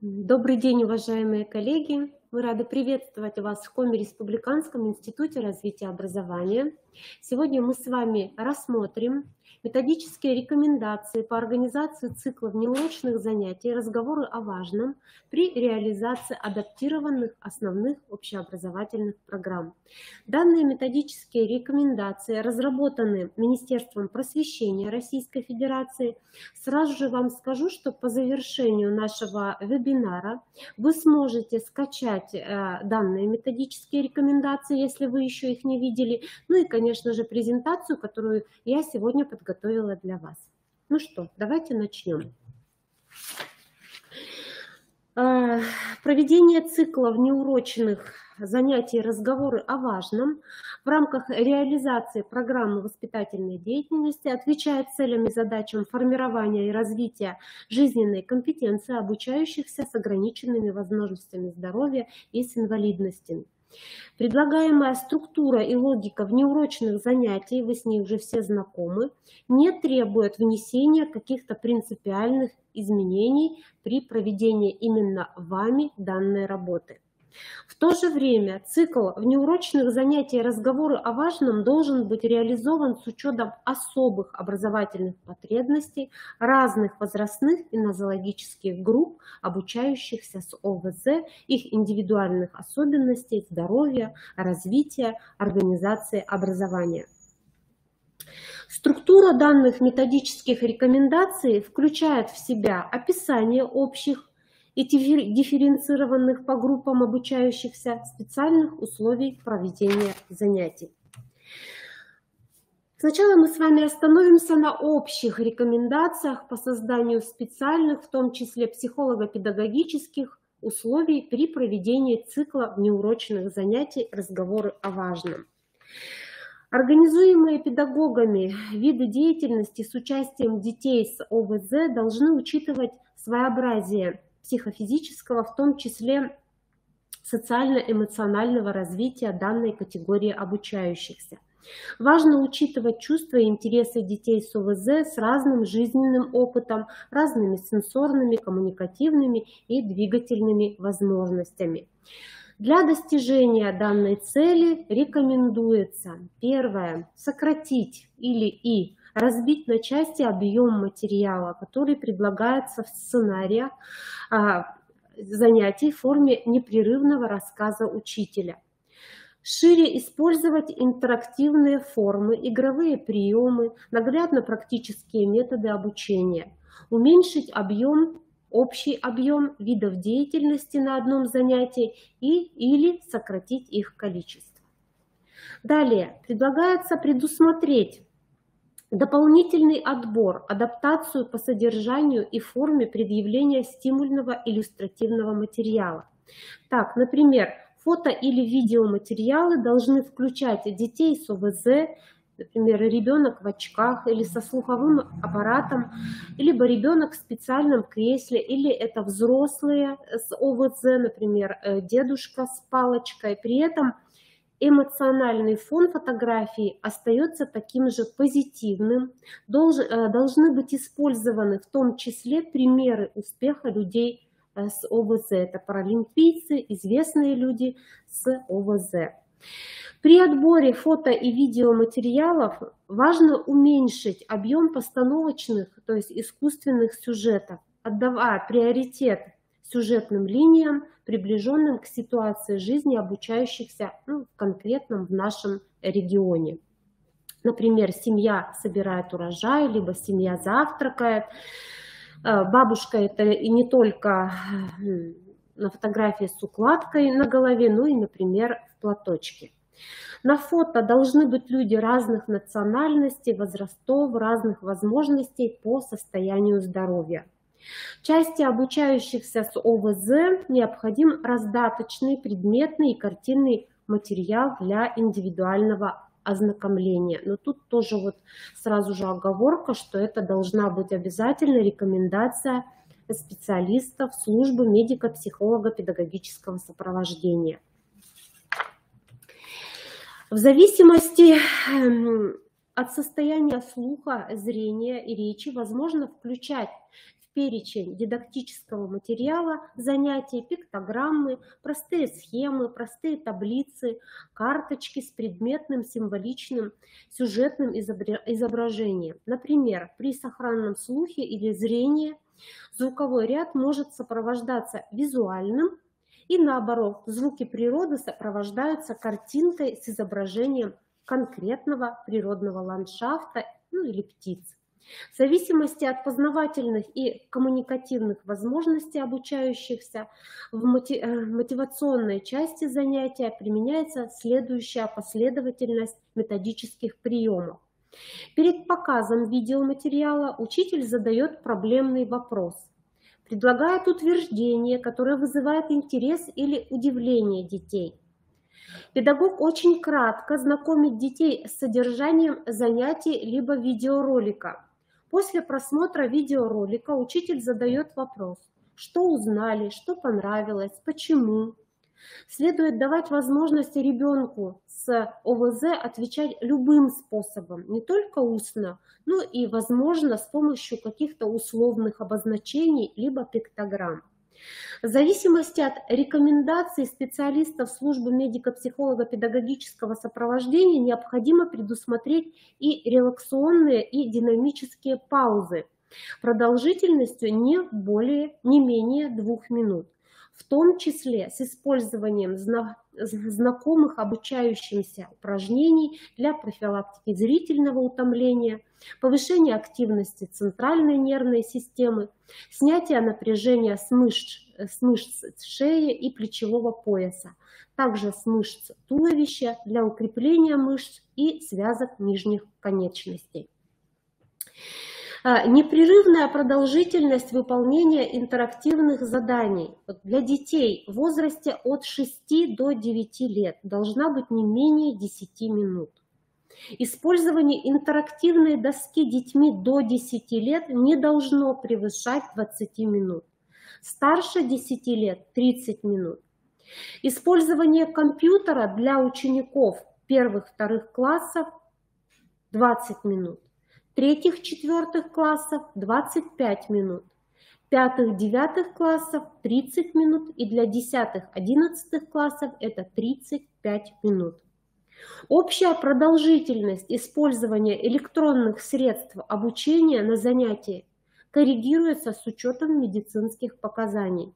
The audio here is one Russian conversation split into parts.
Добрый день, уважаемые коллеги! Мы рады приветствовать вас в Коми-Республиканском институте развития образования. Сегодня мы с вами рассмотрим методические рекомендации по организации цикла внеурочных занятий, разговоры о важном при реализации адаптированных основных общеобразовательных программ. Данные методические рекомендации разработаны Министерством просвещения Российской Федерации. Сразу же вам скажу, что по завершению нашего вебинара вы сможете скачать данные методические рекомендации, если вы еще их не видели, ну и, конечно же, презентацию, которую я сегодня подготовила для вас. Ну что, давайте начнем. Проведение цикла внеурочных занятий «Разговоры о важном» в рамках реализации программы воспитательной деятельности отвечает целям и задачам формирования и развития жизненной компетенции обучающихся с ограниченными возможностями здоровья и с инвалидностями. Предлагаемая структура и логика внеурочных занятий, вы с ней уже все знакомы, не требует внесения каких-то принципиальных изменений при проведении именно вами данной работы. В то же время цикл внеурочных занятий «Разговоры о важном» должен быть реализован с учетом особых образовательных потребностей разных возрастных и нозологических групп, обучающихся с ОВЗ, их индивидуальных особенностей, здоровья, развития, организации образования. Структура данных методических рекомендаций включает в себя описание общих и дифференцированных по группам обучающихся специальных условий проведения занятий. Сначала мы с вами остановимся на общих рекомендациях по созданию специальных, в том числе психолого-педагогических условий при проведении цикла внеурочных занятий «Разговоры о важном». Организуемые педагогами виды деятельности с участием детей с ОВЗ должны учитывать своеобразие психофизического, в том числе социально-эмоционального развития данной категории обучающихся. Важно учитывать чувства и интересы детей с ОВЗ с разным жизненным опытом, разными сенсорными, коммуникативными и двигательными возможностями. Для достижения данной цели рекомендуется: первое, сократить или разбить на части объем материала, который предлагается в сценариях занятий в форме непрерывного рассказа учителя. Шире использовать интерактивные формы, игровые приемы, наглядно-практические методы обучения. Уменьшить общий объем видов деятельности на одном занятии или сократить их количество. Далее предлагается предусмотреть дополнительный отбор, адаптацию по содержанию и форме предъявления стимульного иллюстративного материала. Так, например, фото или видеоматериалы должны включать детей с ОВЗ, например, ребенок в очках или со слуховым аппаратом, либо ребенок в специальном кресле, или это взрослые с ОВЗ, например, дедушка с палочкой. При этом эмоциональный фон фотографии остается таким же позитивным. Должны быть использованы в том числе примеры успеха людей с ОВЗ. Это паралимпийцы, известные люди с ОВЗ. При отборе фото и видеоматериалов важно уменьшить объем постановочных, то есть искусственных сюжетов, отдавая приоритет сюжетным линиям, приближенным к ситуации жизни обучающихся конкретном в нашем регионе. Например, семья собирает урожай, либо семья завтракает. Бабушка — это и не только на фотографии с укладкой на голове, но и, например, в платочке. На фото должны быть люди разных национальностей, возрастов, разных возможностей по состоянию здоровья. Части обучающихся с ОВЗ необходим раздаточный, предметный и картинный материал для индивидуального ознакомления. Но тут тоже вот сразу же оговорка, что это должна быть обязательно рекомендация специалистов службы медико-психолого-педагогического сопровождения. В зависимости от состояния слуха, зрения и речи возможно включать в перечень дидактического материала занятий, пиктограммы, простые схемы, простые таблицы, карточки с предметным, символичным, сюжетным изображением. Например, при сохранном слухе или зрении звуковой ряд может сопровождаться визуальным, и наоборот, звуки природы сопровождаются картинкой с изображением конкретного природного ландшафта, ну или птиц. В зависимости от познавательных и коммуникативных возможностей обучающихся в мотивационной части занятия применяется следующая последовательность методических приемов. Перед показом видеоматериала учитель задает проблемный вопрос, предлагает утверждение, которое вызывает интерес или удивление детей. Педагог очень кратко знакомит детей с содержанием занятий либо видеоролика. После просмотра видеоролика учитель задает вопрос, что узнали, что понравилось, почему. Следует давать возможность ребенку с ОВЗ отвечать любым способом, не только устно, но и, возможно, с помощью каких-то условных обозначений либо пиктограмм. В зависимости от рекомендаций специалистов службы медико-психолого-педагогического сопровождения необходимо предусмотреть и релаксационные, и динамические паузы продолжительностью не менее 2 минут, в том числе с использованием знакомых обучающимся упражнений для профилактики зрительного утомления, повышения активности центральной нервной системы, снятия напряжения с мышц шеи и плечевого пояса, также с мышц туловища для укрепления мышц и связок нижних конечностей. Непрерывная продолжительность выполнения интерактивных заданий для детей в возрасте от 6 до 9 лет должна быть не менее 10 минут. Использование интерактивной доски детьми до 10 лет не должно превышать 20 минут. Старше 10 лет – 30 минут. Использование компьютера для учеников первых-вторых классов – 20 минут. Третьих-четвертых классов 25 минут, пятых-девятых классов 30 минут и для 10-11 классов это 35 минут. Общая продолжительность использования электронных средств обучения на занятии корректируется с учетом медицинских показаний.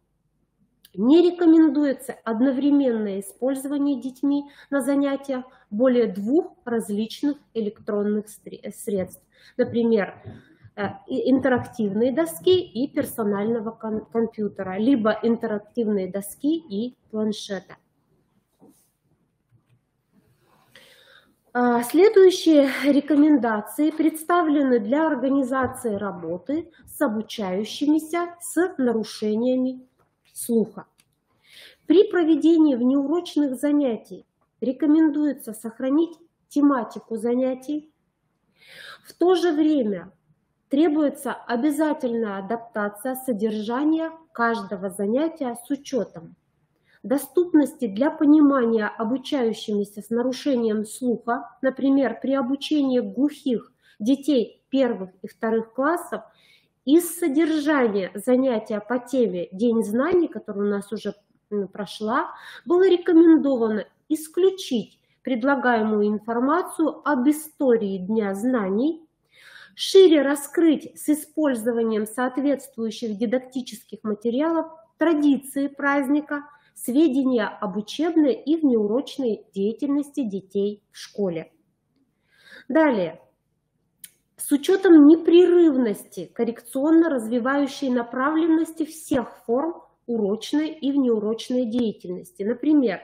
Не рекомендуется одновременное использование детьми на занятиях более 2 различных электронных средств, например, интерактивной доски и персонального компьютера, либо интерактивной доски и планшета. Следующие рекомендации представлены для организации работы с обучающимися с нарушениями слуха. При проведении внеурочных занятий рекомендуется сохранить тематику занятий. В то же время требуется обязательная адаптация содержания каждого занятия с учетом доступности для понимания обучающимися с нарушением слуха, например, при обучении глухих детей первых и вторых классов, из содержания занятия по теме «День знаний», которая у нас уже прошла, было рекомендовано исключить предлагаемую информацию об истории Дня знаний, шире раскрыть с использованием соответствующих дидактических материалов традиции праздника, сведения об учебной и внеурочной деятельности детей в школе. Далее. С учетом непрерывности коррекционно-развивающей направленности всех форм урочной и внеурочной деятельности, например,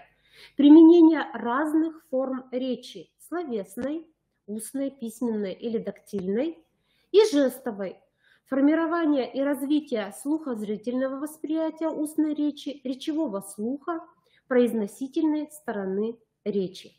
применение разных форм речи – словесной, устной, письменной или дактильной, и жестовой, формирование и развитие слухозрительного восприятия устной речи, речевого слуха, произносительной стороны речи.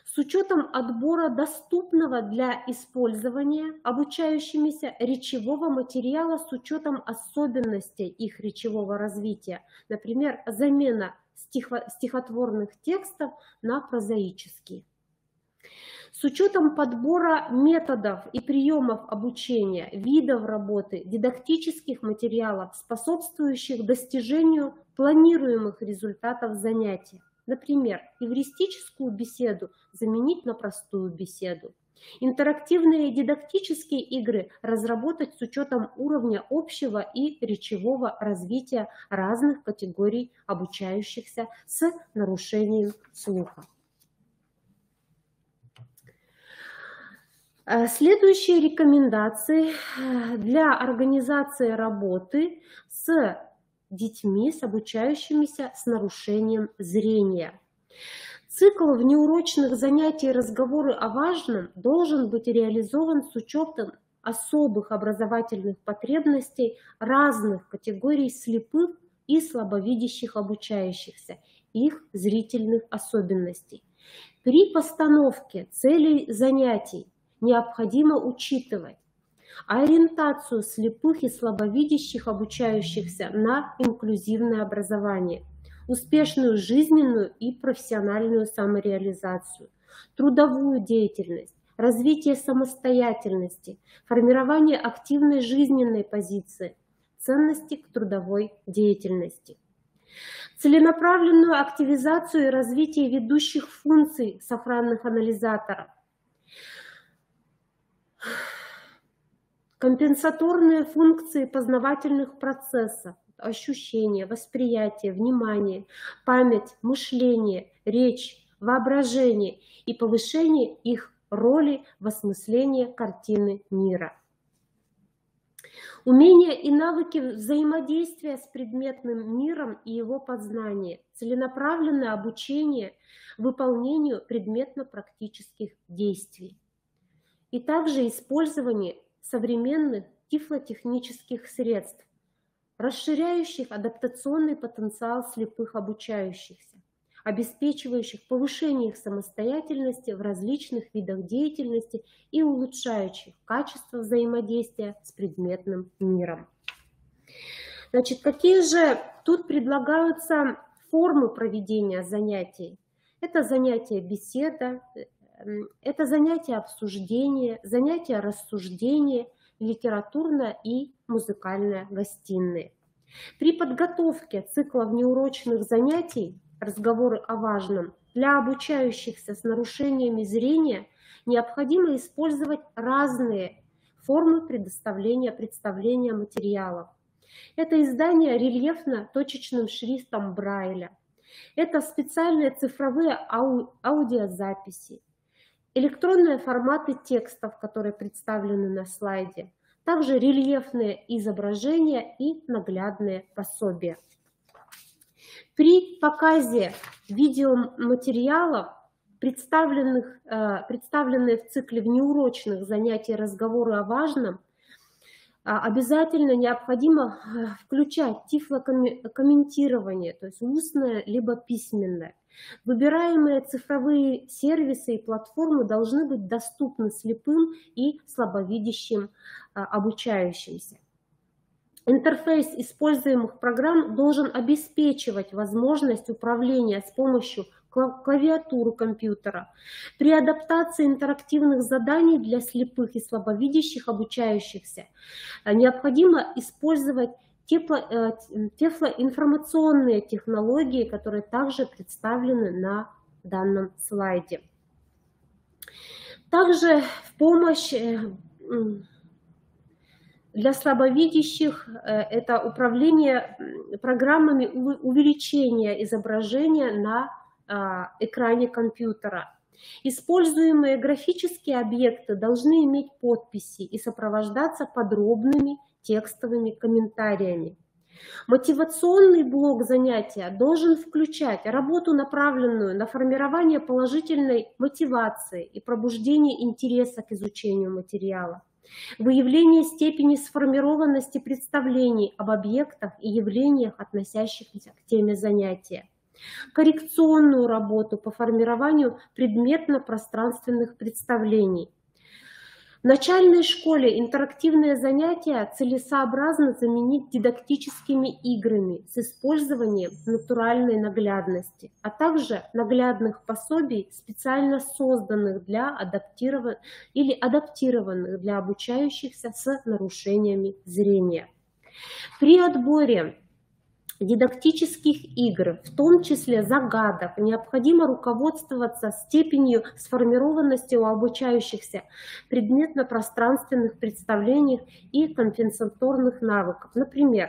С учетом отбора доступного для использования обучающимися речевого материала с учетом особенностей их речевого развития, например, замена стихотворных текстов на прозаические. С учетом подбора методов и приемов обучения, видов работы, дидактических материалов, способствующих достижению планируемых результатов занятия. Например, эвристическую беседу заменить на простую беседу. Интерактивные дидактические игры разработать с учетом уровня общего и речевого развития разных категорий обучающихся с нарушением слуха. Следующие рекомендации для организации работы с детьми, с обучающимися с нарушением зрения. Цикл внеурочных занятий «Разговоры о важном» должен быть реализован с учетом особых образовательных потребностей разных категорий слепых и слабовидящих обучающихся, их зрительных особенностей. При постановке целей занятий необходимо учитывать ориентацию слепых и слабовидящих обучающихся на инклюзивное образование, успешную жизненную и профессиональную самореализацию, трудовую деятельность, развитие самостоятельности, формирование активной жизненной позиции, ценности к трудовой деятельности. Целенаправленную активизацию и развитие ведущих функций сохранных анализаторов, компенсаторные функции познавательных процессов, ощущения, восприятие, внимание, память, мышление, речь, воображение и повышение их роли в осмыслении картины мира. Умения и навыки взаимодействия с предметным миром и его познания, целенаправленное обучение выполнению предметно-практических действий. И также использование современных тифлотехнических средств, расширяющих адаптационный потенциал слепых обучающихся, обеспечивающих повышение их самостоятельности в различных видах деятельности и улучшающих качество взаимодействия с предметным миром. Значит, какие же тут предлагаются формы проведения занятий? Это занятие беседа, это занятие обсуждения, занятие рассуждения, литературная и музыкальная гостиные. При подготовке цикла внеурочных занятий «Разговоры о важном» для обучающихся с нарушениями зрения необходимо использовать разные формы представления материалов. Это издание рельефно-точечным шрифтом Брайля. Это специальные цифровые аудиозаписи, электронные форматы текстов, которые представлены на слайде, также рельефные изображения и наглядные пособия. При показе видеоматериалов, представленных в цикле внеурочных занятий «Разговоры о важном», обязательно необходимо включать тифлокомментирование, то есть устное либо письменное. Выбираемые цифровые сервисы и платформы должны быть доступны слепым и слабовидящим обучающимся. Интерфейс используемых программ должен обеспечивать возможность управления с помощью клавиатуры компьютера. При адаптации интерактивных заданий для слепых и слабовидящих обучающихся необходимо использовать тифлоинформационные технологии, которые также представлены на данном слайде. Также в помощь для слабовидящих это управление программами увеличения изображения на экране компьютера. Используемые графические объекты должны иметь подписи и сопровождаться подробными текстовыми комментариями. Мотивационный блок занятия должен включать работу, направленную на формирование положительной мотивации и пробуждение интереса к изучению материала, выявление степени сформированности представлений об объектах и явлениях, относящихся к теме занятия, коррекционную работу по формированию предметно-пространственных представлений, В начальной школе интерактивные занятия целесообразно заменить дидактическими играми с использованием натуральной наглядности, а также наглядных пособий, специально созданных для адаптированных для обучающихся с нарушениями зрения. При отборе дидактических игр, в том числе загадок, необходимо руководствоваться степенью сформированности у обучающихся предметно-пространственных представлений и компенсаторных навыков. Например,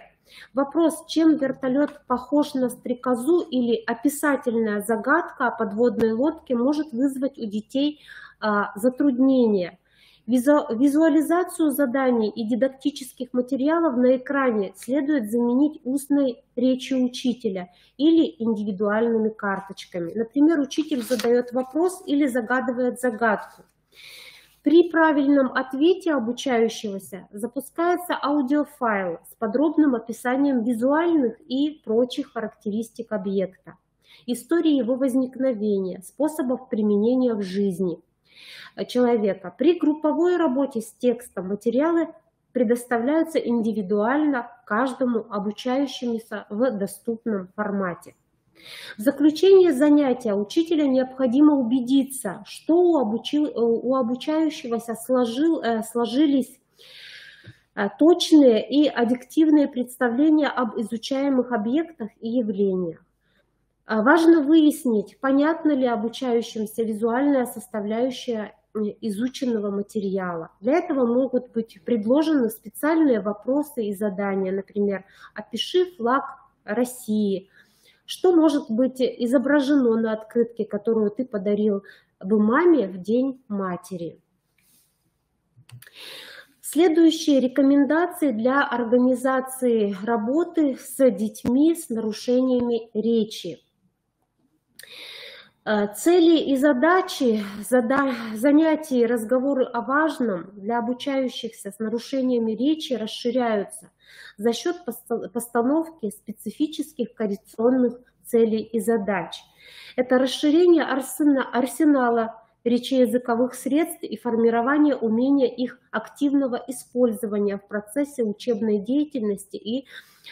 вопрос, чем вертолет похож на стрекозу, или описательная загадка о подводной лодке может вызвать у детей затруднения. Визуализацию заданий и дидактических материалов на экране следует заменить устной речью учителя или индивидуальными карточками. Например, учитель задает вопрос или загадывает загадку. При правильном ответе обучающегося запускается аудиофайл с подробным описанием визуальных и прочих характеристик объекта, истории его возникновения, способов применения в жизни человека. При групповой работе с текстом материалы предоставляются индивидуально каждому обучающемуся в доступном формате. В заключение занятия учителя необходимо убедиться, что у обучающегося сложились точные и объективные представления об изучаемых объектах и явлениях. Важно выяснить, понятна ли обучающимся визуальная составляющая изученного материала. Для этого могут быть предложены специальные вопросы и задания, например, «Опиши флаг России», что может быть изображено на открытке, которую ты подарил бы маме в День матери. Следующие рекомендации для организации работы с детьми с нарушениями речи. Цели и задачи занятий и разговоры о важном для обучающихся с нарушениями речи расширяются за счет постановки специфических коррекционных целей и задач. Это расширение арсенала речеязыковых средств и формирование умения их активного использования в процессе учебной деятельности и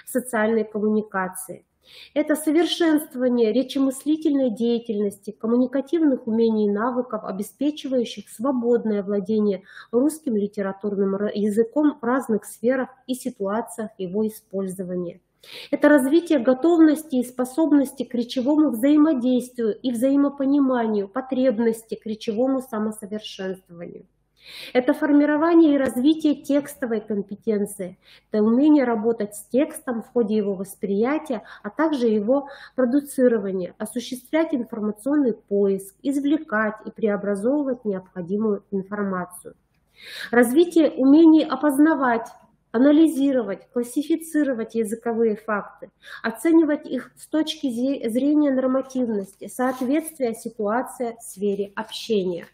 социальной коммуникации. Это совершенствование речемыслительной деятельности, коммуникативных умений и навыков, обеспечивающих свободное владение русским литературным языком в разных сферах и ситуациях его использования. Это развитие готовности и способности к речевому взаимодействию и взаимопониманию, потребности к речевому самосовершенствованию. Это формирование и развитие текстовой компетенции, это умение работать с текстом в ходе его восприятия, а также его продуцирования, осуществлять информационный поиск, извлекать и преобразовывать необходимую информацию. Развитие умений опознавать, анализировать, классифицировать языковые факты, оценивать их с точки зрения нормативности, соответствия ситуации в сфере общения.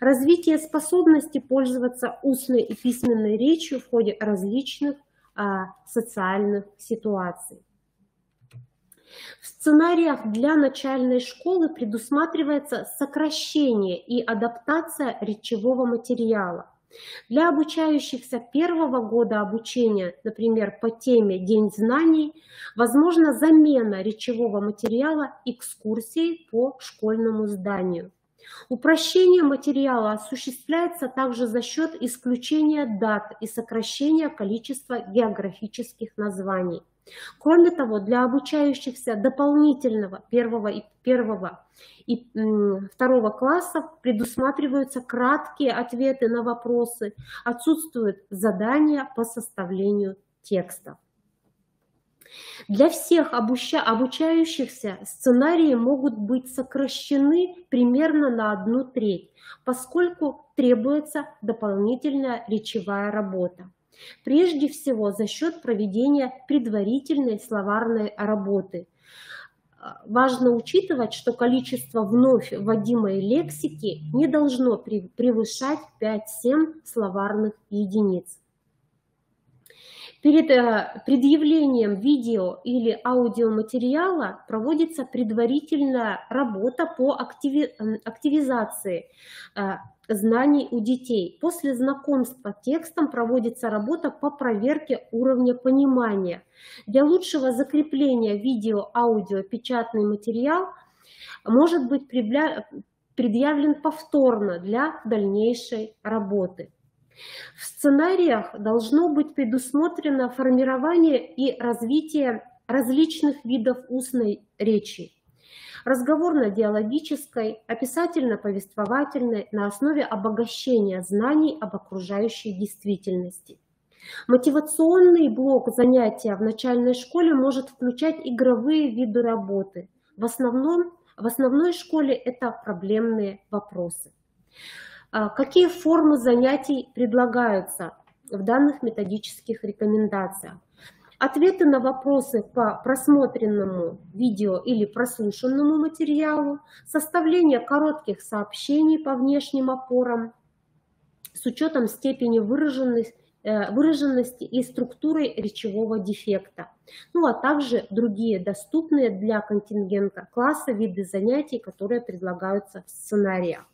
Развитие способности пользоваться устной и письменной речью в ходе различных социальных ситуаций. В сценариях для начальной школы предусматривается сокращение и адаптация речевого материала. Для обучающихся первого года обучения, например, по теме «День знаний», возможна замена речевого материала экскурсией по школьному зданию. Упрощение материала осуществляется также за счет исключения дат и сокращения количества географических названий. Кроме того, для обучающихся дополнительного первого и второго классов предусматриваются краткие ответы на вопросы, отсутствуют задания по составлению текстов. Для всех обучающихся сценарии могут быть сокращены примерно на 1/3, поскольку требуется дополнительная речевая работа. Прежде всего за счет проведения предварительной словарной работы. Важно учитывать, что количество вновь вводимой лексики не должно превышать 5-7 словарных единиц. Перед предъявлением видео или аудиоматериала проводится предварительная работа по активизации знаний у детей. После знакомства с текстом проводится работа по проверке уровня понимания. Для лучшего закрепления видео, аудио, печатный материал может быть предъявлен повторно для дальнейшей работы. В сценариях должно быть предусмотрено формирование и развитие различных видов устной речи. Разговорно-диалогической, описательно-повествовательной на основе обогащения знаний об окружающей действительности. Мотивационный блок занятия в начальной школе может включать игровые виды работы. В основной школе это проблемные вопросы. Какие формы занятий предлагаются в данных методических рекомендациях? Ответы на вопросы по просмотренному видео или прослушанному материалу, составление коротких сообщений по внешним опорам с учетом степени выраженности и структуры речевого дефекта, ну а также другие доступные для контингента класса виды занятий, которые предлагаются в сценариях.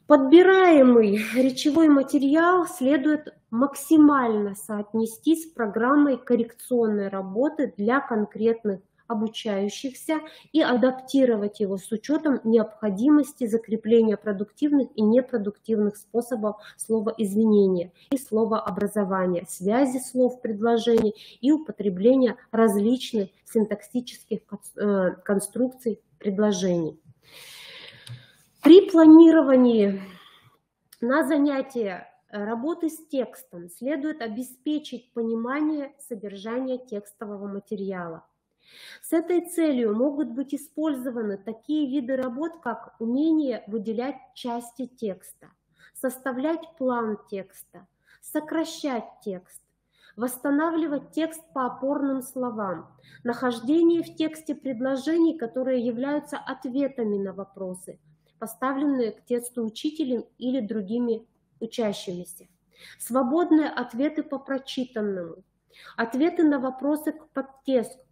Подбираемый речевой материал следует максимально соотнести с программой коррекционной работы для конкретных обучающихся и адаптировать его с учетом необходимости закрепления продуктивных и непродуктивных способов словоизвинения и словообразования, связи слов, предложений и употребления различных синтаксических конструкций предложений. При планировании на занятия работы с текстом следует обеспечить понимание содержания текстового материала. С этой целью могут быть использованы такие виды работ, как умение выделять части текста, составлять план текста, сокращать текст, восстанавливать текст по опорным словам, нахождение в тексте предложений, которые являются ответами на вопросы, поставленные к тексту учителем или другими учащимися, свободные ответы по прочитанному, ответы на вопросы к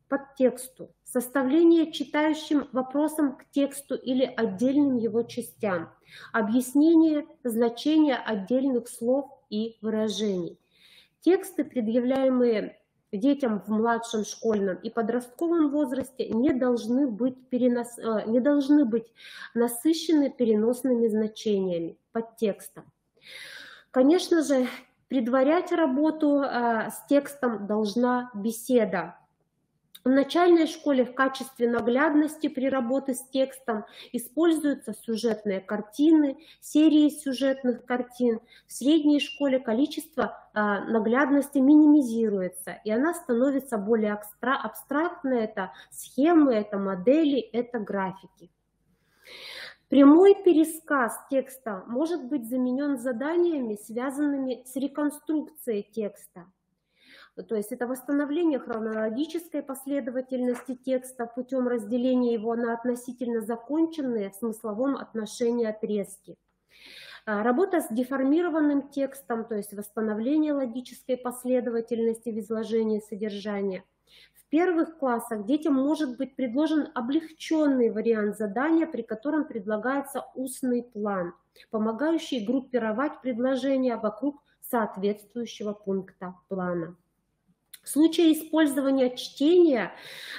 подтексту, составление читающим вопросом к тексту или отдельным его частям, объяснение значения отдельных слов и выражений. Тексты, предъявляемые детям в младшем школьном и подростковом возрасте, не должны быть насыщены переносными значениями, подтекстом. Конечно же, предварять работу с текстом должна беседа. В начальной школе в качестве наглядности при работе с текстом используются сюжетные картины, серии сюжетных картин. В средней школе количество наглядности минимизируется, и она становится более абстрактной. Это схемы, это модели, это графики. Прямой пересказ текста может быть заменен заданиями, связанными с реконструкцией текста. То есть это восстановление хронологической последовательности текста путем разделения его на относительно законченные в смысловом отношении отрезки. Работа с деформированным текстом, то есть восстановление логической последовательности в изложении содержания. В первых классах детям может быть предложен облегченный вариант задания, при котором предлагается устный план, помогающий группировать предложения вокруг соответствующего пункта плана. В случае использования чтения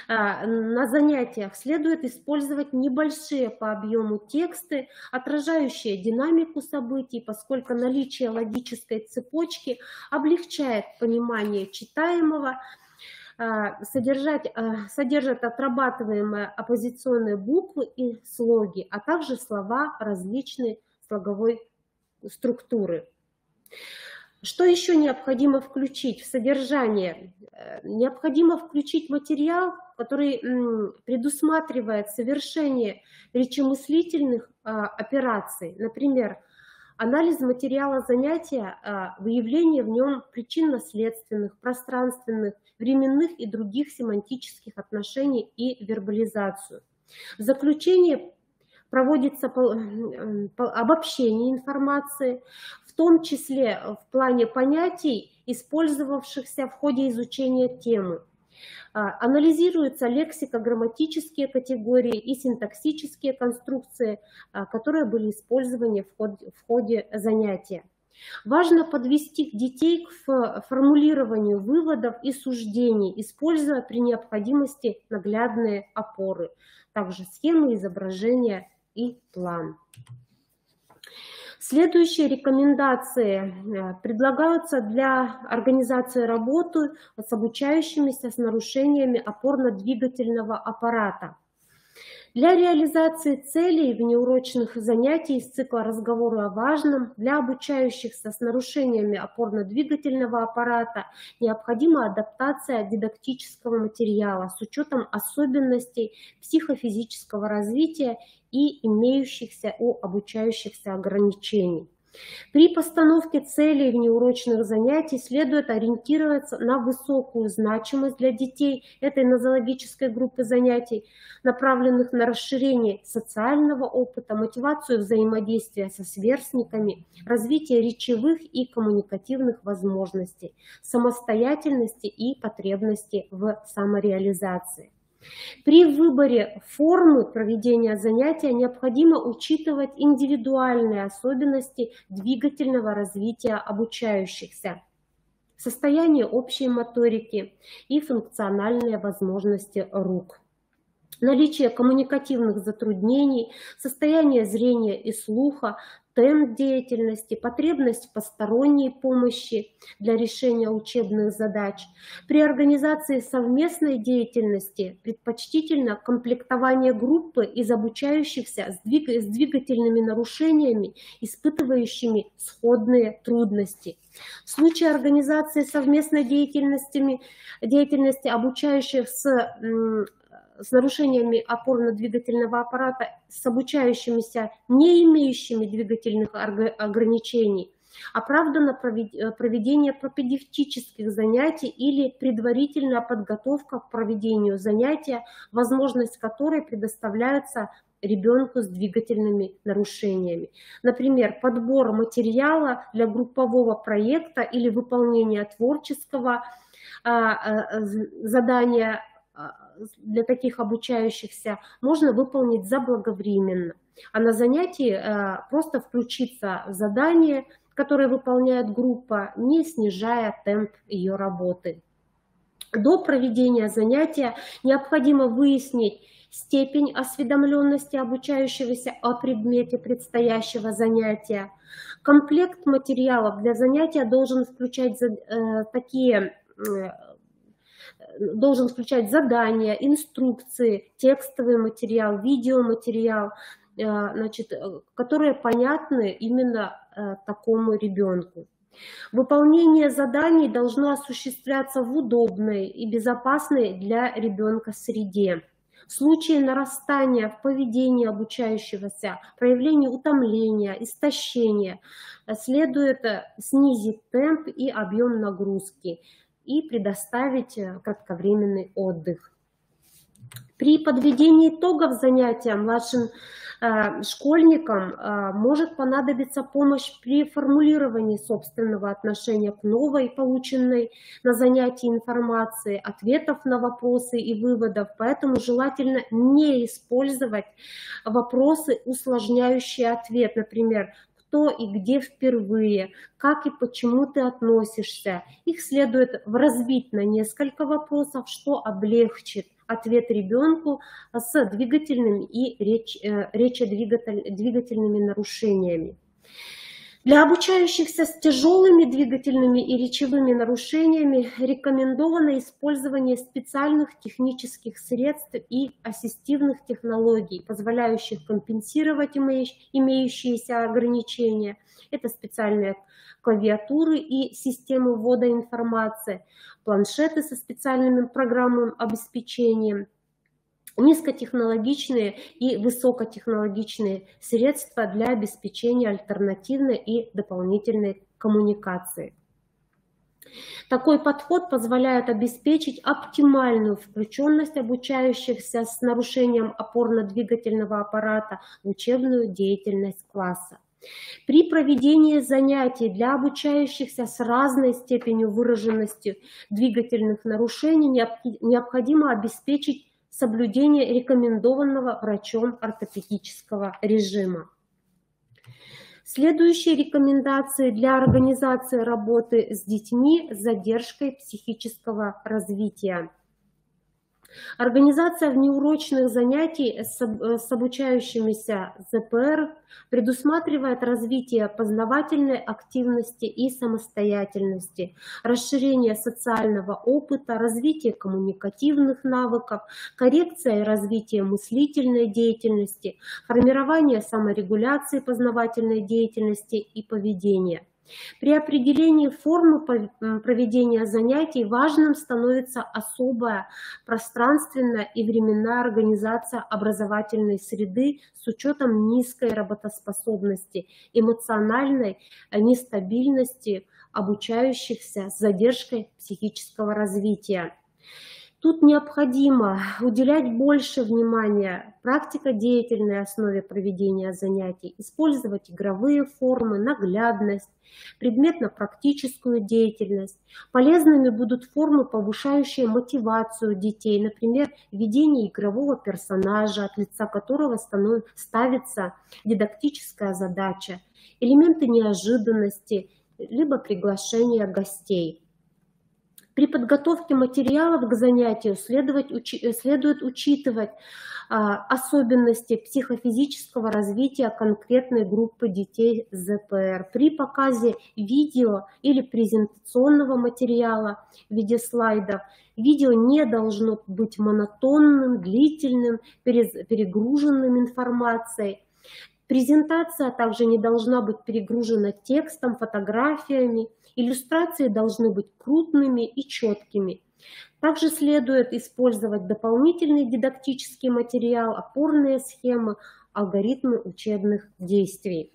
на занятиях следует использовать небольшие по объему тексты, отражающие динамику событий, поскольку наличие логической цепочки облегчает понимание читаемого, содержат отрабатываемые оппозиционные буквы и слоги, а также слова различной слоговой структуры. Что еще необходимо включить в содержание? Необходимо включить материал, который предусматривает совершение речемыслительных операций. Например, анализ материала занятия, выявление в нем причинно-следственных, пространственных, временных и других семантических отношений и вербализацию. В заключение проводится обобщение информации, в том числе в плане понятий, использовавшихся в ходе изучения темы. Анализируются лексико-грамматические категории и синтаксические конструкции, которые были использованы в ходе занятия. Важно подвести детей к формулированию выводов и суждений, используя при необходимости наглядные опоры, также схемы, изображения и план. Следующие рекомендации предлагаются для организации работы с обучающимися с нарушениями опорно-двигательного аппарата. Для реализации целей внеурочных занятий из цикла «Разговоры о важном» для обучающихся с нарушениями опорно-двигательного аппарата необходима адаптация дидактического материала с учетом особенностей психофизического развития и имеющихся у обучающихся ограничений. При постановке целей внеурочных занятий следует ориентироваться на высокую значимость для детей этой нозологической группы занятий, направленных на расширение социального опыта, мотивацию взаимодействия со сверстниками, развитие речевых и коммуникативных возможностей, самостоятельности и потребности в самореализации. При выборе формы проведения занятия необходимо учитывать индивидуальные особенности двигательного развития обучающихся, состояние общей моторики и функциональные возможности рук, наличие коммуникативных затруднений, состояние зрения и слуха, темп деятельности, потребность в посторонней помощи для решения учебных задач. При организации совместной деятельности предпочтительно комплектование группы из обучающихся с двигательными нарушениями, испытывающими сходные трудности. В случае организации совместной деятельности обучающих с нарушениями опорно-двигательного аппарата, с обучающимися, не имеющими двигательных ограничений, оправдано проведение пропедевтических занятий или предварительная подготовка к проведению занятия, возможность которой предоставляется ребенку с двигательными нарушениями. Например, подбор материала для группового проекта или выполнение творческого задания для таких обучающихся можно выполнить заблаговременно, а на занятии просто включиться в задание, которое выполняет группа, не снижая темп ее работы. До проведения занятия необходимо выяснить степень осведомленности обучающегося о предмете предстоящего занятия. Комплект материалов для занятия должен включать задания, инструкции, текстовый материал, видеоматериал, которые понятны именно такому ребенку. Выполнение заданий должно осуществляться в удобной и безопасной для ребенка среде. В случае нарастания в поведении обучающегося, проявления утомления, истощения, следует снизить темп и объем нагрузки и предоставить кратковременный отдых. При подведении итогов занятия младшим школьникам может понадобиться помощь при формулировании собственного отношения к новой, полученной на занятии информации, ответов на вопросы и выводов, поэтому желательно не использовать вопросы, усложняющие ответ, например, кто и где впервые, как и почему ты относишься. Их следует разбить на несколько вопросов, что облегчит ответ ребенку с двигательными и речедвигательными нарушениями. Для обучающихся с тяжелыми двигательными и речевыми нарушениями рекомендовано использование специальных технических средств и ассистивных технологий, позволяющих компенсировать имеющиеся ограничения. Это специальные клавиатуры и системы ввода информации, планшеты со специальным программным обеспечением, низкотехнологичные и высокотехнологичные средства для обеспечения альтернативной и дополнительной коммуникации. Такой подход позволяет обеспечить оптимальную включенность обучающихся с нарушением опорно-двигательного аппарата в учебную деятельность класса. При проведении занятий для обучающихся с разной степенью выраженности двигательных нарушений необходимо обеспечить соблюдение рекомендованного врачом ортопедического режима. Следующие рекомендации для организации работы с детьми с задержкой психического развития. Организация внеурочных занятий с обучающимися ЗПР предусматривает развитие познавательной активности и самостоятельности, расширение социального опыта, развитие коммуникативных навыков, коррекция и развитие мыслительной деятельности, формирование саморегуляции познавательной деятельности и поведения. При определении формы проведения занятий важным становится особая пространственная и временная организация образовательной среды с учетом низкой работоспособности, эмоциональной нестабильности обучающихся с задержкой психического развития. Тут необходимо уделять больше внимания практико-деятельной основе проведения занятий, использовать игровые формы, наглядность, предметно-практическую деятельность. Полезными будут формы, повышающие мотивацию детей, например, введение игрового персонажа, от лица которого ставится дидактическая задача, элементы неожиданности, либо приглашение гостей. При подготовке материалов к занятию следует учитывать особенности психофизического развития конкретной группы детей с ЗПР. При показе видео или презентационного материала в виде слайдов видео не должно быть монотонным, длительным, перегруженным информацией. Презентация также не должна быть перегружена текстом, фотографиями. Иллюстрации должны быть крупными и четкими. Также следует использовать дополнительный дидактический материал, опорные схемы, алгоритмы учебных действий.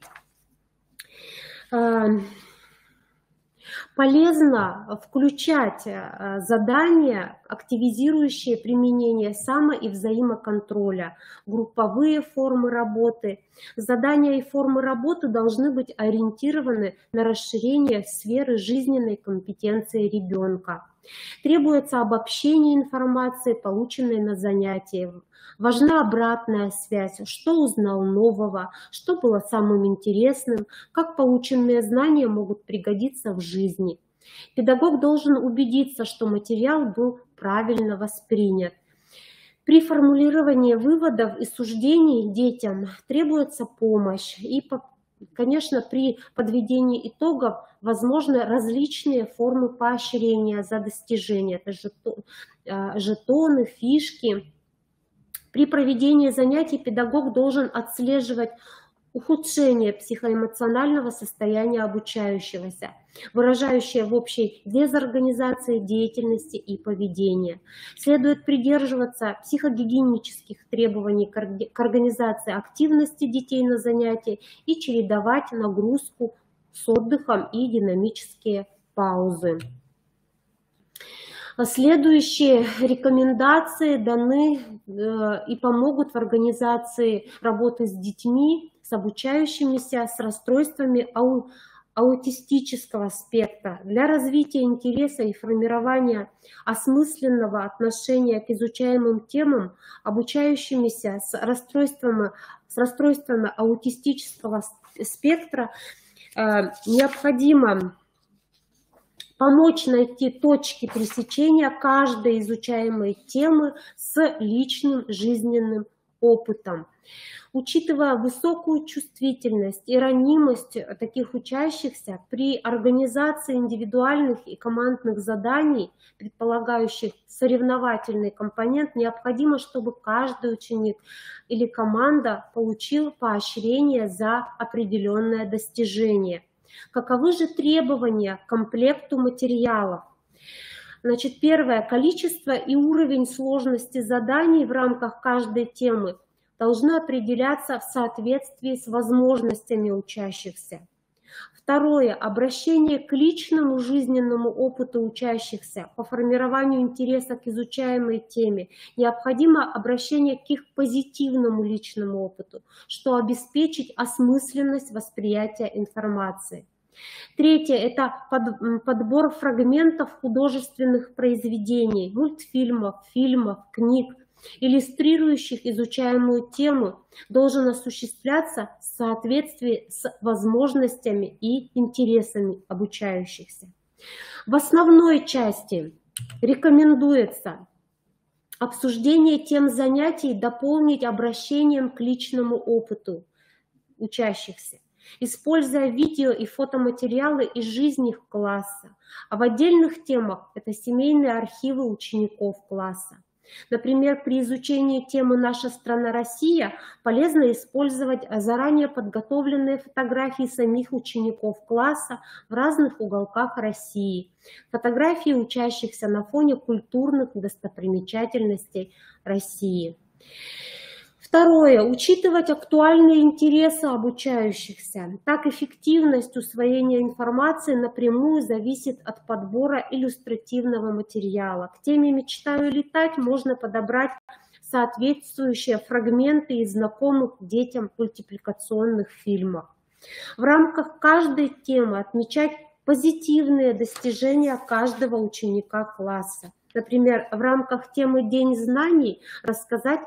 Полезно включать задания, активизирующие применение само- и взаимоконтроля, групповые формы работы. Задания и формы работы должны быть ориентированы на расширение сферы жизненной компетенции ребенка. Требуется обобщение информации, полученной на занятии. Важна обратная связь, что узнал нового, что было самым интересным, как полученные знания могут пригодиться в жизни. Педагог должен убедиться, что материал был правильно воспринят. При формулировании выводов и суждений детям требуется помощь. И, конечно, при подведении итогов возможны различные формы поощрения за достижения. Это жетоны, фишки. При проведении занятий педагог должен отслеживать ухудшение психоэмоционального состояния обучающегося, выражающее в общей дезорганизации деятельности и поведения. Следует придерживаться психогигиенических требований к организации активности детей на занятии и чередовать нагрузку с отдыхом и динамические паузы. Следующие рекомендации даны и помогут в организации работы с детьми, с обучающимися, с расстройствами аутистического спектра для развития интереса и формирования осмысленного отношения к изучаемым темам, обучающимися с расстройствами аутистического спектра необходимо помочь найти точки пересечения каждой изучаемой темы с личным жизненным опытом. Учитывая высокую чувствительность и ранимость таких учащихся, при организации индивидуальных и командных заданий, предполагающих соревновательный компонент, необходимо, чтобы каждый ученик или команда получил поощрение за определенное достижение. Каковы же требования к комплекту материалов? Значит, первое. Количество и уровень сложности заданий в рамках каждой темы должны определяться в соответствии с возможностями учащихся. Второе. Обращение к личному жизненному опыту учащихся по формированию интереса к изучаемой теме. Необходимо обращение к их позитивному личному опыту, что обеспечит осмысленность восприятия информации. Третье – это подбор фрагментов художественных произведений, мультфильмов, фильмов, книг, иллюстрирующих изучаемую тему, должен осуществляться в соответствии с возможностями и интересами обучающихся. В основной части рекомендуется обсуждение тем занятий дополнить обращением к личному опыту учащихся, используя видео и фотоматериалы из жизни их класса. А в отдельных темах это семейные архивы учеников класса. Например, при изучении темы «Наша страна Россия» полезно использовать заранее подготовленные фотографии самих учеников класса в разных уголках России, фотографии учащихся на фоне культурных достопримечательностей России. Второе. Учитывать актуальные интересы обучающихся. Так, эффективность усвоения информации напрямую зависит от подбора иллюстративного материала. К теме «Мечтаю летать» можно подобрать соответствующие фрагменты из знакомых детям мультипликационных фильмов. В рамках каждой темы отмечать позитивные достижения каждого ученика класса. Например, в рамках темы «День знаний» рассказать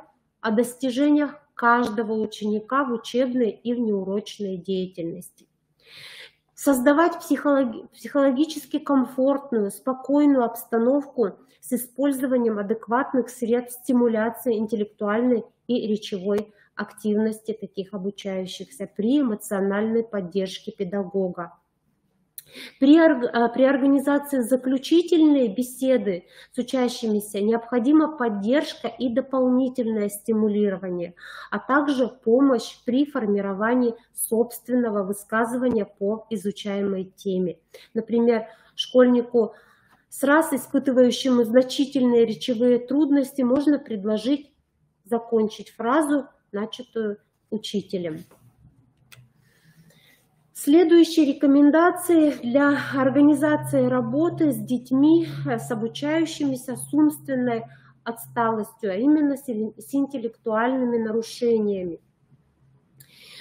о достижениях каждого ученика в учебной и внеурочной деятельности. Создавать психологически комфортную, спокойную обстановку с использованием адекватных средств стимуляции интеллектуальной и речевой активности таких обучающихся при эмоциональной поддержке педагога. При организации заключительной беседы с учащимися необходима поддержка и дополнительное стимулирование, а также помощь при формировании собственного высказывания по изучаемой теме. Например, школьнику, сразу испытывающему значительные речевые трудности, можно предложить закончить фразу, начатую учителем. Следующие рекомендации для организации работы с детьми, с обучающимися с умственной отсталостью, а именно с интеллектуальными нарушениями.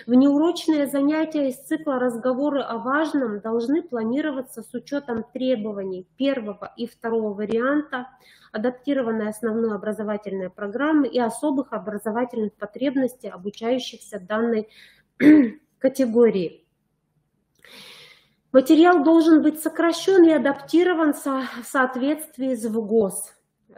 Внеурочные занятия из цикла «Разговоры о важном» должны планироваться с учетом требований первого и второго варианта, адаптированной основной образовательной программы и особых образовательных потребностей обучающихся данной категории. Материал должен быть сокращен и адаптирован в соответствии с ВГОС,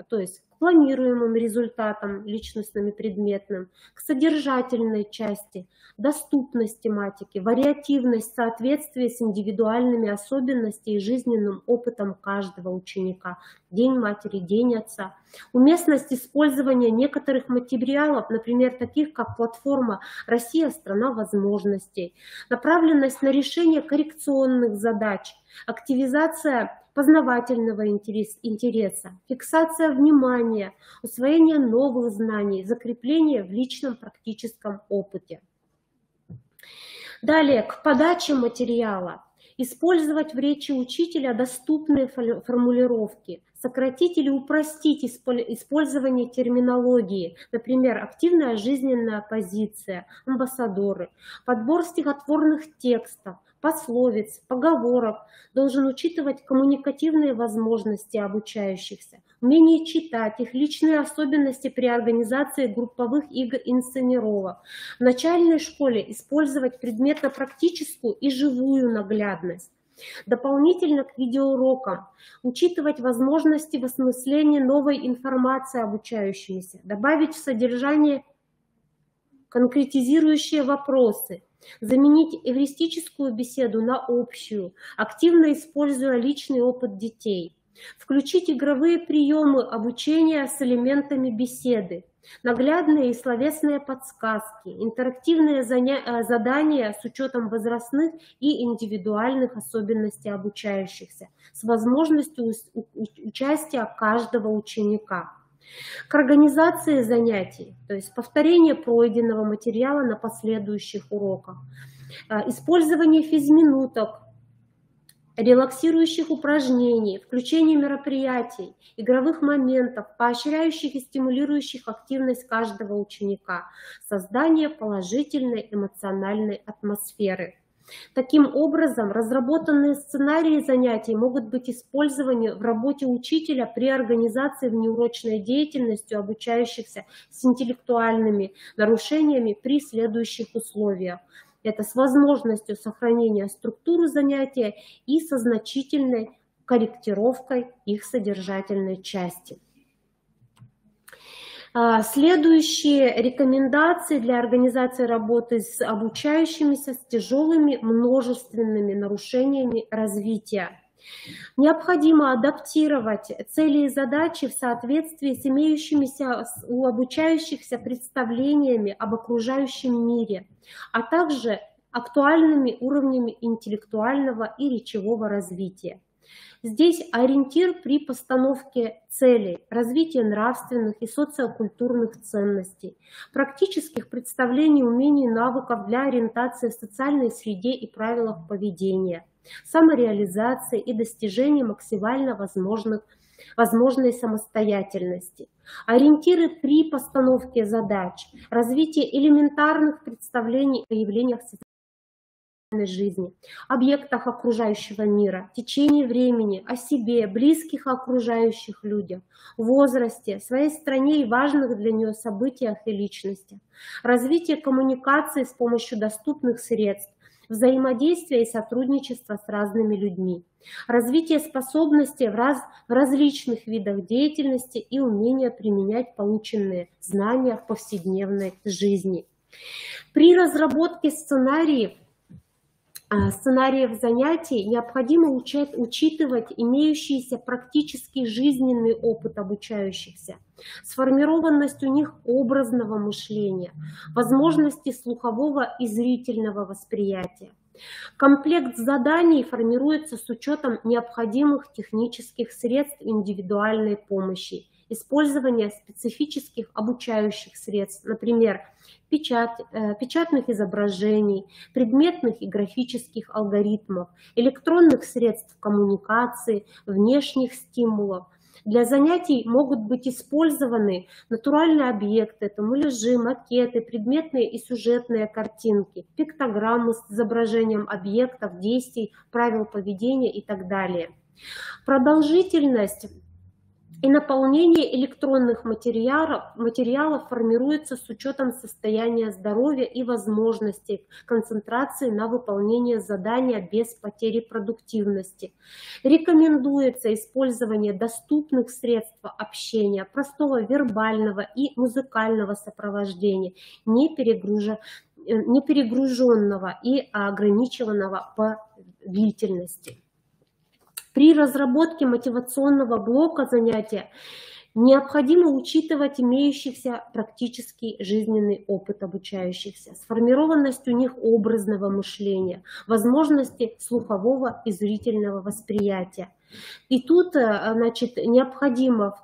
то есть к планируемым результатам личностным и предметным, к содержательной части, доступность тематики, вариативность в соответствии с индивидуальными особенностями и жизненным опытом каждого ученика, День матери, День отца, уместность использования некоторых материалов, например, таких как платформа «Россия – страна возможностей», направленность на решение коррекционных задач, активизация познавательного интереса, фиксация внимания, усвоение новых знаний, закрепление в личном практическом опыте. Далее, к подаче материала. Использовать в речи учителя доступные формулировки, сократить или упростить использование терминологии, например, активная жизненная позиция, амбассадоры, подбор стихотворных текстов, пословиц, поговорок должен учитывать коммуникативные возможности обучающихся, умение читать, их личные особенности при организации групповых игр и инсценировок. В начальной школе использовать предметно-практическую и живую наглядность. Дополнительно к видеоурокам учитывать возможности в осмыслении новой информации обучающимися, добавить в содержание конкретизирующие вопросы, заменить эвристическую беседу на общую, активно используя личный опыт детей. Включить игровые приемы обучения с элементами беседы, наглядные и словесные подсказки, интерактивные задания с учетом возрастных и индивидуальных особенностей обучающихся, с возможностью участия каждого ученика. К организации занятий, то есть повторение пройденного материала на последующих уроках, использование физминуток релаксирующих упражнений, включение мероприятий, игровых моментов, поощряющих и стимулирующих активность каждого ученика, создание положительной эмоциональной атмосферы. Таким образом, разработанные сценарии занятий могут быть использованы в работе учителя при организации внеурочной деятельности обучающихся с интеллектуальными нарушениями при следующих условиях. Это с возможностью сохранения структуры занятия и со значительной корректировкой их содержательной части. Следующие рекомендации для организации работы с обучающимися с тяжелыми множественными нарушениями развития. Необходимо адаптировать цели и задачи в соответствии с имеющимися у обучающихся представлениями об окружающем мире, а также актуальными уровнями интеллектуального и речевого развития. Здесь ориентир при постановке целей, развитие нравственных и социокультурных ценностей, практических представлений, умений, навыков для ориентации в социальной среде и правилах поведения, самореализации и достижения максимально возможной самостоятельности. Ориентиры при постановке задач, развитие элементарных представлений о явлениях жизни, объектах окружающего мира, течении времени, о себе, близких окружающих людях, возрасте, своей стране и важных для нее событиях и личностях, развитие коммуникации с помощью доступных средств, взаимодействия и сотрудничества с разными людьми, развитие способностей в различных видах деятельности и умение применять полученные знания в повседневной жизни. При разработке сценариев занятий необходимо учитывать имеющийся практический жизненный опыт обучающихся, сформированность у них образного мышления, возможности слухового и зрительного восприятия. Комплект заданий формируется с учетом необходимых технических средств индивидуальной помощи, использования специфических обучающих средств, например, печатных изображений, предметных и графических алгоритмов, электронных средств коммуникации, внешних стимулов. Для занятий могут быть использованы натуральные объекты, это муляжи, макеты, предметные и сюжетные картинки, пиктограммы с изображением объектов, действий, правил поведения и так далее. Продолжительность и наполнение электронных материалов формируется с учетом состояния здоровья и возможностей концентрации на выполнение задания без потери продуктивности. Рекомендуется использование доступных средств общения, простого вербального и музыкального сопровождения, не перегруженного и ограниченного по длительности. При разработке мотивационного блока занятия необходимо учитывать имеющийся практический жизненный опыт обучающихся, сформированность у них образного мышления, возможности слухового и зрительного восприятия. И тут, значит, необходимо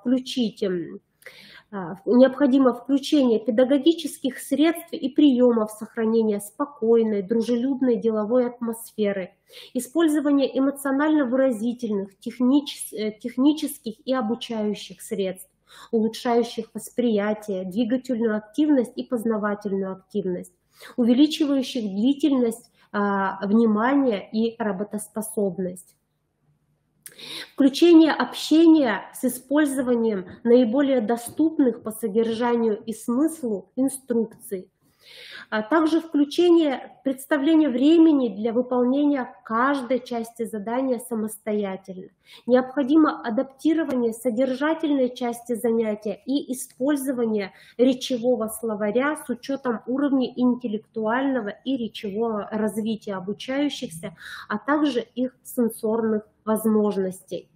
включение педагогических средств и приемов сохранения спокойной, дружелюбной деловой атмосферы, использование эмоционально-выразительных, технических и обучающих средств, улучшающих восприятие, двигательную активность и познавательную активность, увеличивающих длительность внимания и работоспособность. Включение общения с использованием наиболее доступных по содержанию и смыслу инструкций, а также включение представления времени для выполнения каждой части задания самостоятельно. Необходимо адаптирование содержательной части занятия и использование речевого словаря с учетом уровня интеллектуального и речевого развития обучающихся, а также их сенсорных возможностей.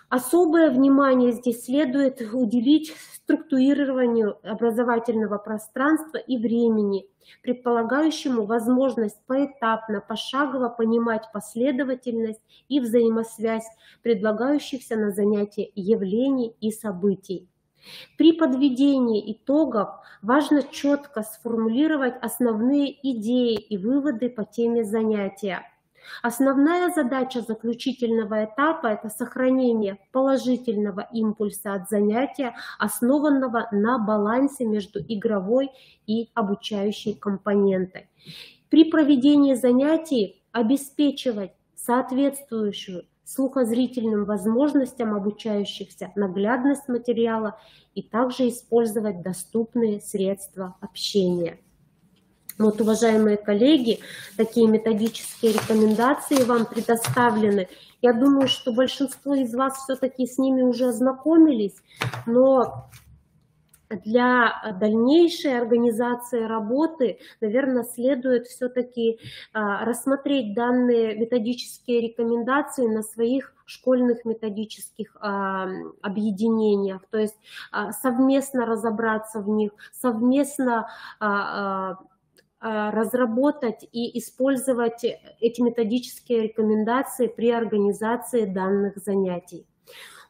Особое внимание здесь следует уделить структурированию образовательного пространства и времени, предполагающему возможность поэтапно, пошагово понимать последовательность и взаимосвязь предлагающихся на занятии явлений и событий. При подведении итогов важно четко сформулировать основные идеи и выводы по теме занятия. Основная задача заключительного этапа – это сохранение положительного импульса от занятия, основанного на балансе между игровой и обучающей компонентой. При проведении занятий обеспечивать соответствующую слухозрительным возможностям обучающихся наглядность материала и также использовать доступные средства общения. Вот, уважаемые коллеги, такие методические рекомендации вам предоставлены. Я думаю, что большинство из вас все-таки с ними уже ознакомились, но для дальнейшей организации работы, наверное, следует все-таки рассмотреть данные методические рекомендации на своих школьных методических объединениях, то есть совместно разобраться в них, совместно разработать и использовать эти методические рекомендации при организации данных занятий.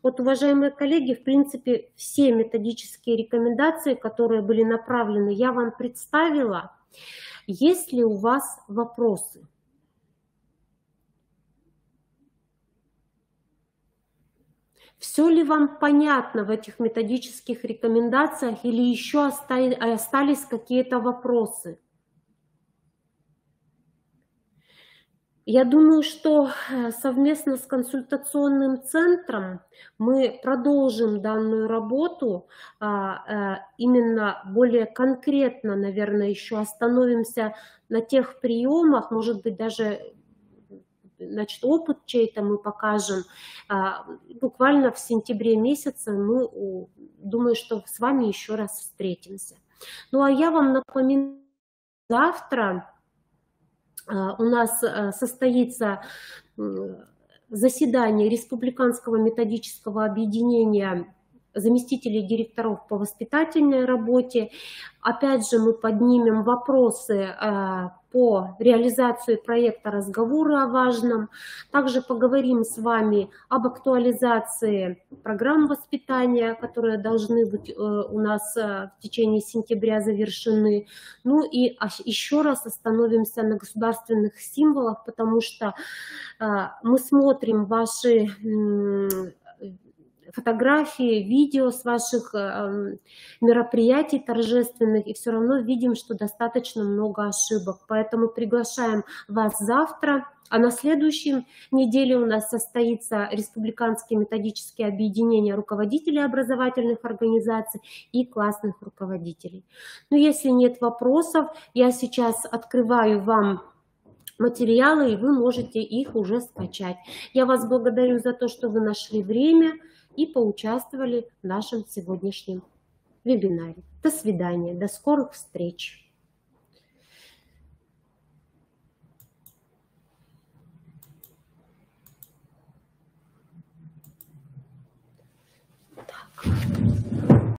Вот, уважаемые коллеги, в принципе, все методические рекомендации, которые были направлены, я вам представила. Есть ли у вас вопросы? Все ли вам понятно в этих методических рекомендациях или еще остались какие-то вопросы? Я думаю, что совместно с консультационным центром мы продолжим данную работу, именно более конкретно, наверное, еще остановимся на тех приемах, может быть, даже опыт чей-то мы покажем. Буквально в сентябре месяце мы, думаю, что с вами еще раз встретимся. Ну а я вам напоминаю, завтра у нас состоится заседание Республиканского методического объединения заместителей директоров по воспитательной работе. Опять же, мы поднимем вопросы по реализации проекта «Разговоры о важном». Также поговорим с вами об актуализации программ воспитания, которые должны быть у нас в течение сентября завершены. Ну и еще раз остановимся на государственных символах, потому что мы смотрим ваши фотографии, видео с ваших мероприятий торжественных, и все равно видим, что достаточно много ошибок. Поэтому приглашаем вас завтра. А на следующей неделе у нас состоится Республиканские методические объединения руководителей образовательных организаций и классных руководителей. Но если нет вопросов, я сейчас открываю вам материалы, и вы можете их уже скачать. Я вас благодарю за то, что вы нашли время и поучаствовали в нашем сегодняшнем вебинаре. До свидания, до скорых встреч!